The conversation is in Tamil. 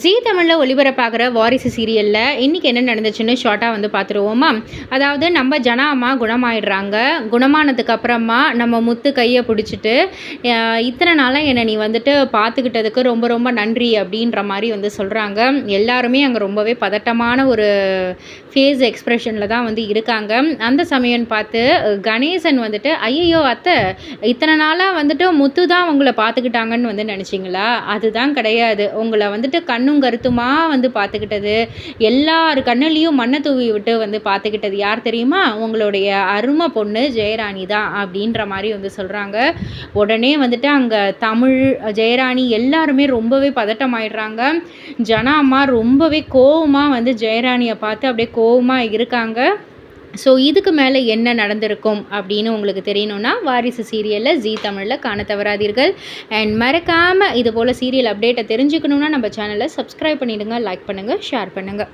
ஜீ தமிழில் ஒளிபரப்பாகிற வாரிசு சீரியலில் இன்றைக்கி என்ன நடந்துச்சுன்னு ஷார்ட்டாக வந்து பார்த்துருவோமா. அதாவது நம்ம ஜனா அம்மா குணமாயிடுறாங்க. குணமானதுக்கு அப்புறமா நம்ம முத்து கையை பிடிச்சிட்டு இத்தனை நாளாக என்னை நீ வந்துட்டு பார்த்துக்கிட்டதுக்கு ரொம்ப ரொம்ப நன்றி அப்படின்ற மாதிரி வந்து சொல்கிறாங்க. எல்லாருமே அங்கே ரொம்பவே பதட்டமான ஒரு ஃபேஸ் எக்ஸ்ப்ரெஷனில் தான் வந்து இருக்காங்க. அந்த சமயம் பார்த்து கணேசன் வந்துட்டு ஐயோ அத்தை, இத்தனை நாளாக வந்துட்டு முத்து தான் உங்களை பார்த்துக்கிட்டாங்கன்னு வந்து நினச்சிங்களா? அதுதான் கிடையாது. உங்களை வந்துட்டு கண்ணும் கருத்துமா வந்து பார்த்துக்கிட்டது, எல்லார் கண்ணுலேயும் மண்ணை தூவி விட்டு வந்து பார்த்துக்கிட்டது யார் தெரியுமா? உங்களுடைய அருமை பொண்ணு ஜெயராணி தான் அப்படின்ற மாதிரி வந்து சொல்கிறாங்க. உடனே வந்துட்டு அங்கே தமிழ், ஜெயராணி எல்லாருமே ரொம்பவே பதட்டமாயிடுறாங்க. ஜனா அம்மா ரொம்பவே கோவமாக வந்து ஜெயராணியை பார்த்து அப்படியே கோவமாக இருக்காங்க. ஸோ இதுக்கு மேலே என்ன நடந்திருக்கும் அப்படின்னு உங்களுக்கு தெரியணும்னா வாரிசு சீரியலில் ஜீ தமிழில் காண தவறாதீர்கள். அண்ட் மறக்காமல் இது போல் சீரியல் அப்டேட்டை தெரிஞ்சுக்கணுன்னா நம்ம சேனலை சப்ஸ்கிரைப் பண்ணிவிடுங்க, லைக் பண்ணுங்கள், ஷேர் பண்ணுங்கள்.